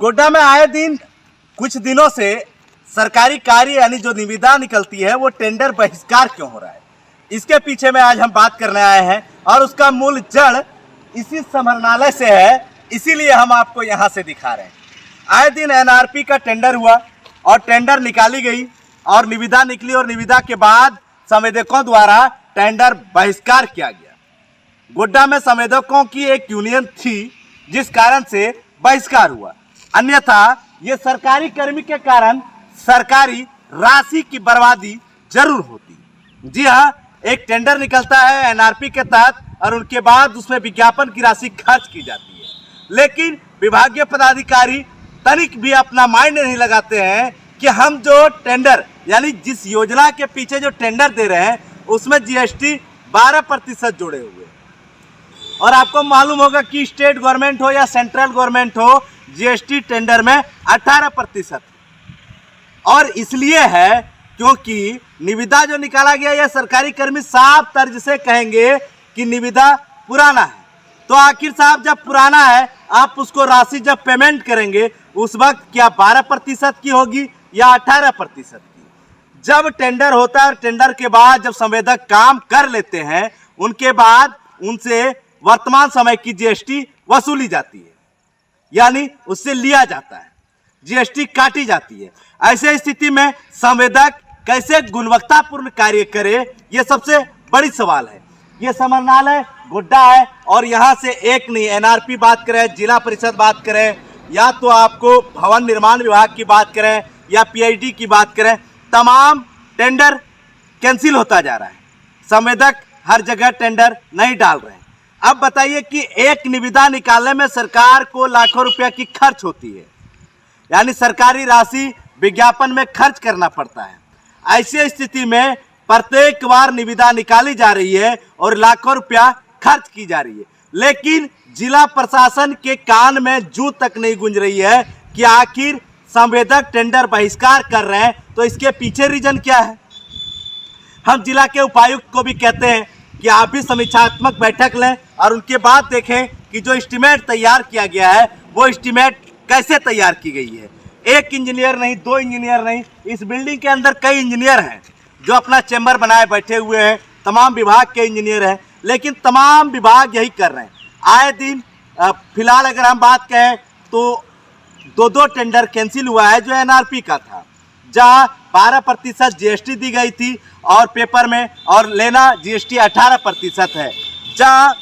गोड्डा में आए दिन कुछ दिनों से सरकारी कार्य यानी जो निविदा निकलती है वो टेंडर बहिष्कार क्यों हो रहा है, इसके पीछे में आज हम बात करने आए हैं और उसका मूल जड़ इसी समरणालय से है, इसीलिए हम आपको यहाँ से दिखा रहे हैं। आए दिन एनआरपी का टेंडर हुआ और टेंडर निकाली गई और निविदा निकली और निविदा के बाद संवेदकों द्वारा टेंडर बहिष्कार किया गया। गोड्डा में संवेदकों की एक यूनियन थी जिस कारण से बहिष्कार हुआ, अन्यथा ये सरकारी कर्मी के कारण सरकारी राशि की बर्बादी जरूर होती। जी हाँ, एक टेंडर निकलता है एनआरपी के तहत और उनके बाद उसमें विज्ञापन की राशि खर्च की जाती है, लेकिन विभागीय पदाधिकारी तनिक भी अपना माइंड नहीं लगाते हैं कि हम जो टेंडर यानी जिस योजना के पीछे जो टेंडर दे रहे हैं उसमें जीएसटी 12% जोड़े हुए। और आपको मालूम होगा कि स्टेट गवर्नमेंट हो या सेंट्रल गवर्नमेंट हो, जीएसटी टेंडर में 18%। और इसलिए है क्योंकि निविदा जो निकाला गया, यह सरकारी कर्मी साफ तर्ज से कहेंगे कि निविदा पुराना है। तो आखिर साहब जब पुराना है, आप उसको राशि जब पेमेंट करेंगे उस वक्त क्या 12% की होगी या 18% की? जब टेंडर होता है, टेंडर के बाद जब संवेदक काम कर लेते हैं उनके बाद उनसे वर्तमान समय की जीएसटी वसूली जाती है, यानी उससे लिया जाता है, जीएसटी काटी जाती है। ऐसे स्थिति में संवेदक कैसे गुणवत्तापूर्ण कार्य करे, यह सबसे बड़ी सवाल है। यह समरणालय गोड्डा है और यहाँ से एक नहीं, एनआरपी बात करें, जिला परिषद बात करें, या तो आपको भवन निर्माण विभाग की बात करें या पीआईडी की बात करें, तमाम टेंडर कैंसिल होता जा रहा है। संवेदक हर जगह टेंडर नहीं डाल रहे हैं। अब बताइए कि एक निविदा निकालने में सरकार को लाखों रुपया की खर्च होती है, यानी सरकारी राशि विज्ञापन में खर्च करना पड़ता है। ऐसी स्थिति में प्रत्येक बार निविदा निकाली जा रही है और लाखों रुपया खर्च की जा रही है, लेकिन जिला प्रशासन के कान में जूं तक नहीं गूंज रही है कि आखिर संवेदक टेंडर बहिष्कार कर रहे हैं, तो इसके पीछे रीजन क्या है। हम जिला के उपायुक्त को भी कहते हैं कि आप भी समीक्षात्मक बैठक लें और उनके बाद देखें कि जो एस्टीमेट तैयार किया गया है वो एस्टीमेट कैसे तैयार की गई है। एक इंजीनियर नहीं, दो इंजीनियर नहीं, इस बिल्डिंग के अंदर कई इंजीनियर हैं जो अपना चैम्बर बनाए बैठे हुए हैं, तमाम विभाग के इंजीनियर हैं, लेकिन तमाम विभाग यही कर रहे हैं। आए दिन फिलहाल अगर हम बात कहें तो दो टेंडर कैंसिल हुआ है जो एनआरपी का था, जहां 12% जीएसटी दी गई थी और पेपर में, और लेना जीएसटी 18% है। जहां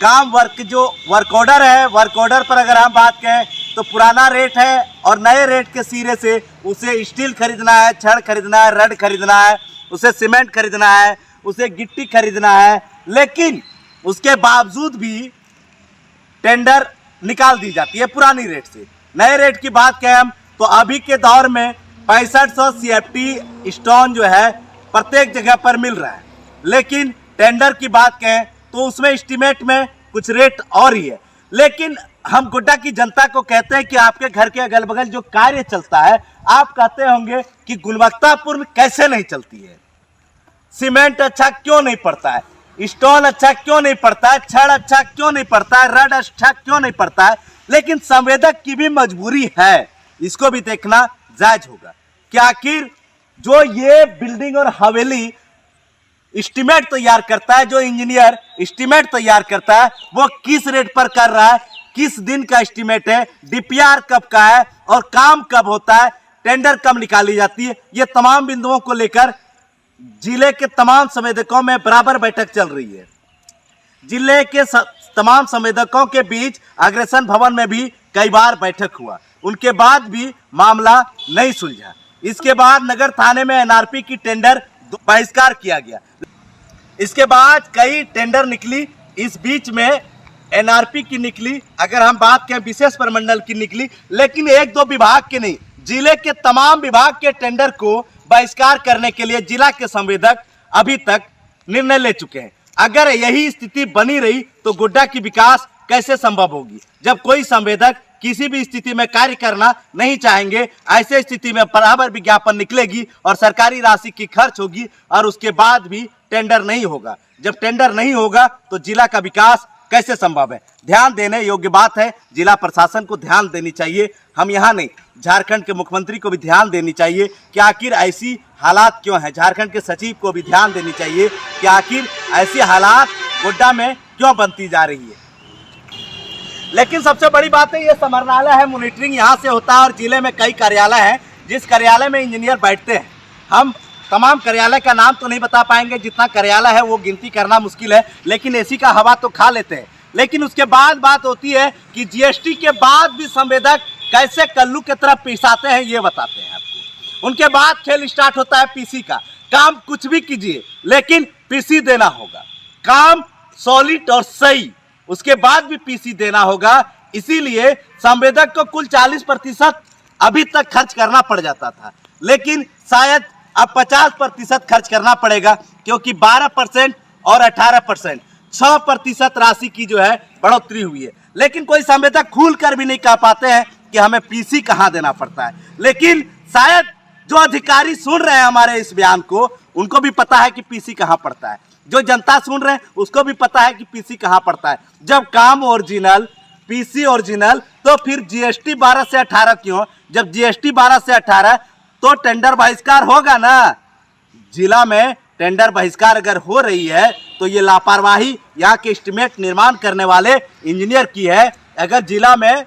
काम वर्क ऑर्डर है, वर्क ऑर्डर पर अगर हम बात करें तो पुराना रेट है और नए रेट के सिरे से उसे स्टील खरीदना है, छड़ खरीदना है, रड खरीदना है, उसे सीमेंट खरीदना है, उसे गिट्टी खरीदना है, लेकिन उसके बावजूद भी टेंडर निकाल दी जाती है पुरानी रेट से। नए रेट की बात करें हम तो अभी के दौर में 6500 CFT स्टोन जो है प्रत्येक जगह पर मिल रहा है, लेकिन टेंडर की बात करें तो उसमें एस्टीमेट में कुछ रेट और ही है। लेकिन हम गोड्डा की जनता को कहते हैं कि आपके घर के अगल बगल जो कार्य चलता है, आप कहते होंगे कि गुणवत्तापूर्ण कैसे नहीं चलती है, सीमेंट अच्छा क्यों नहीं पड़ता है, स्टोन अच्छा क्यों नहीं पड़ता है, छड़ अच्छा क्यों नहीं पड़ता है, रड अच्छा क्यों नहीं पड़ता है। लेकिन संवेदक की भी मजबूरी है, इसको भी देखना जायज होगा कि आखिर जो ये बिल्डिंग और हवेली एस्टीमेट तैयार करता है, जो इंजीनियर एस्टीमेट तैयार करता है, वो किस रेट पर कर रहा है, किस दिन का एस्टीमेट है, डीपीआर कब का है और काम कब होता है, टेंडर कब निकाली जाती है, ये तमाम बिंदुओं को लेकर जिले के तमाम संवेदकों में बराबर बैठक चल रही है। जिले के तमाम संवेदकों के बीच अग्रसेन भवन में भी कई बार बैठक हुआ, उनके बाद भी मामला नहीं सुलझा। इसके बाद नगर थाने में एनआरपी की टेंडर बहिष्कार किया गया। इसके बाद कई टेंडर निकली, इस बीच में एनआरपी की निकली, अगर हम बात करें विशेष प्रमंडल की निकली, लेकिन एक दो विभाग के नहीं, जिले के तमाम विभाग के टेंडर को बहिष्कार करने के लिए जिला के संवेदक अभी तक निर्णय ले चुके हैं। अगर यही स्थिति बनी रही तो गोड्डा की विकास कैसे संभव होगी, जब कोई संवेदक किसी भी स्थिति में कार्य करना नहीं चाहेंगे। ऐसे स्थिति में बराबर विज्ञापन निकलेगी और सरकारी राशि की खर्च होगी और उसके बाद भी टेंडर नहीं होगा। जब टेंडर नहीं होगा तो जिला का विकास कैसे संभव है? ध्यान देने योग्य बात है। जिला प्रशासन को ध्यान देनी चाहिए। हम यहाँ नहीं, झारखंड के मुख्यमंत्री को भी ध्यान देनी चाहिए कि आखिर ऐसी हालात क्यों हैं। झारखंड के सचिव को भी ध्यान देनी चाहिए कि आखिर ऐसी हालात गोड्डा में क्यों बनती जा रही है। लेकिन सबसे बड़ी बात है, ये समरनालय है, मॉनिटरिंग यहाँ से होता है और जिले में कई कार्यालय हैं जिस कार्यालय में इंजीनियर बैठते हैं। हम तमाम कार्यालय का नाम तो नहीं बता पाएंगे, जितना कार्यालय है वो गिनती करना मुश्किल है, लेकिन एसी का हवा तो खा लेते हैं। लेकिन उसके बाद बात होती है कि जीएसटी के बाद भी संवेदक कैसे कल्लू की तरफ पिसाते हैं, ये बताते हैं आपको। उनके बाद खेल स्टार्ट होता है पीसी का। काम कुछ भी कीजिए लेकिन पीसी देना होगा, काम सॉलिड और सही, उसके बाद भी पीसी देना होगा। इसीलिए संवेदक को कुल 40% अभी तक खर्च करना पड़ जाता था, लेकिन शायद अब 50% खर्च करना पड़ेगा, क्योंकि 12% और 18% 6% राशि की जो है बढ़ोतरी हुई है। लेकिन कोई संवेदक खुल कर भी नहीं कह पाते हैं कि हमें पीसी कहाँ देना पड़ता है। लेकिन शायद जो अधिकारी सुन रहे हैं हमारे इस बयान को, उनको भी पता है कि पीसी कहाँ पड़ता है। जो जनता सुन रहे हैं उसको भी पता है कि पीसी कहाँ पड़ता है। जब काम ओरिजिनल, पीसी ओरिजिनल, तो फिर जीएसटी 12 से 18 क्यों? जब जीएसटी 12 से 18 तो टेंडर बहिष्कार होगा ना। जिला में टेंडर बहिष्कार अगर हो रही है तो ये लापरवाही यहाँ के एस्टीमेट निर्माण करने वाले इंजीनियर की है। अगर जिला में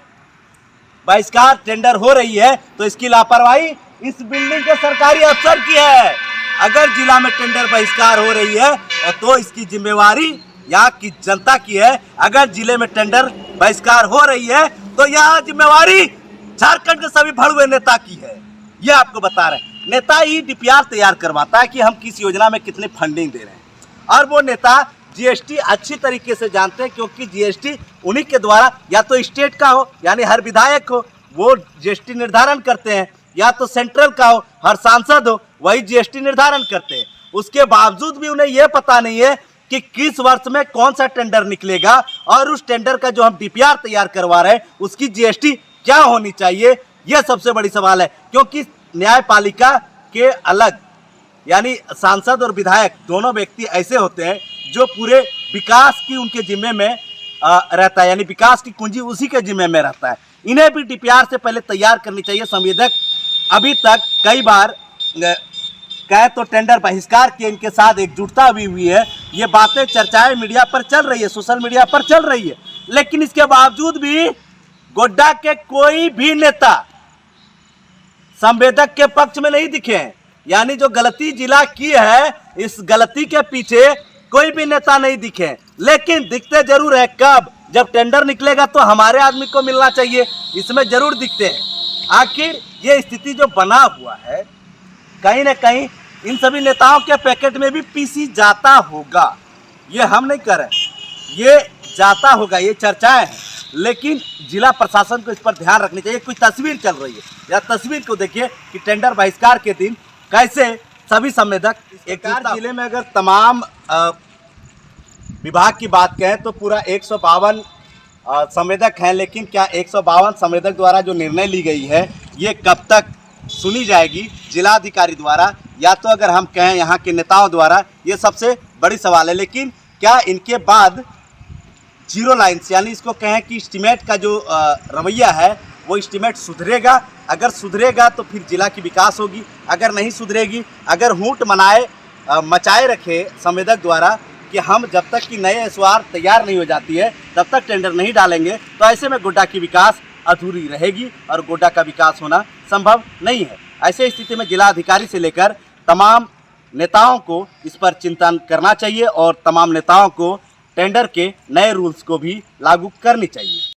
बहिष्कार टेंडर हो रही है तो इसकी लापरवाही इस बिल्डिंग के सरकारी अफसर की है। अगर जिला में टेंडर बहिष्कार हो रही है तो इसकी जिम्मेवारी यहाँ की जनता की है। अगर जिले में टेंडर बहिष्कार हो रही है तो यहाँ जिम्मेवारी झारखंड के सभी भड़ुए नेता की है। ये आपको बता रहे हैं। नेता ही डीपीआर तैयार करवाता है कि हम किस योजना में कितनी फंडिंग दे रहे हैं, और वो नेता जीएसटी अच्छी तरीके से जानते हैं, क्योंकि जीएसटी उन्हीं के द्वारा, या तो स्टेट का हो यानी हर विधायक हो वो जीएसटी निर्धारण करते हैं, या तो सेंट्रल का हो हर सांसद हो वही जीएसटी निर्धारण करते हैं। उसके बावजूद भी उन्हें यह पता नहीं है कि किस वर्ष में कौन सा टेंडर निकलेगा, और उस टेंडर का जो हम डीपीआर तैयार करवा रहे हैं उसकी जीएसटी क्या होनी चाहिए। यह सबसे बड़ी सवाल है, क्योंकि न्यायपालिका के अलग यानी सांसद और विधायक दोनों व्यक्ति ऐसे होते हैं जो पूरे विकास की उनके जिम्मे में रहता है, यानी विकास की कुंजी उसी के जिम्मे में रहता है। इन्हें भी डीपीआर से पहले तैयार करनी चाहिए। संवेदक अभी तक कई बार कहे तो टेंडर बहिष्कार के इनके साथ एकजुटता भी हुई है। ये बातें चर्चाएं मीडिया पर चल रही है, सोशल मीडिया पर चल रही है, लेकिन इसके बावजूद भी गोड्डा के कोई भी नेता संवेदक के पक्ष में नहीं दिखे हैं। यानी जो गलती जिला की है, इस गलती के पीछे कोई भी नेता नहीं दिखे, लेकिन दिखते जरूर है। कब? जब टेंडर निकलेगा तो हमारे आदमी को मिलना चाहिए, इसमें जरूर दिखते हैं। आखिर ये स्थिति जो बना हुआ है, कहीं ना कहीं इन सभी नेताओं के पैकेट में भी पीसी जाता होगा। ये हम नहीं कर रहे, ये जाता होगा, ये चर्चाएं हैं। लेकिन जिला प्रशासन को इस पर ध्यान रखनी चाहिए। कुछ तस्वीर चल रही है, या तस्वीर को देखिए कि टेंडर बहिष्कार के दिन कैसे सभी संवेदक एक जिले में अगर तमाम विभाग की बात करें तो पूरा 152 संवेदक हैं। लेकिन क्या 152 संवेदक द्वारा जो निर्णय ली गई है ये कब तक सुनी जाएगी जिलाधिकारी द्वारा, या तो अगर हम कहें यहाँ के नेताओं द्वारा, ये सबसे बड़ी सवाल है। लेकिन क्या इनके बाद जीरो लाइन्स यानी इसको कहें कि एस्टीमेट का जो रवैया है वो एस्टीमेट सुधरेगा? अगर सुधरेगा तो फिर जिला की विकास होगी, अगर नहीं सुधरेगी, अगर हूट मचाए रखे संवेदक द्वारा कि हम जब तक कि नए एसओआर तैयार नहीं हो जाती है तब तक टेंडर नहीं डालेंगे, तो ऐसे में गोड्डा की विकास अधूरी रहेगी और गोड्डा का विकास होना संभव नहीं है। ऐसे स्थिति में जिलाधिकारी से लेकर तमाम नेताओं को इस पर चिंतन करना चाहिए और तमाम नेताओं को टेंडर के नए रूल्स को भी लागू करनी चाहिए।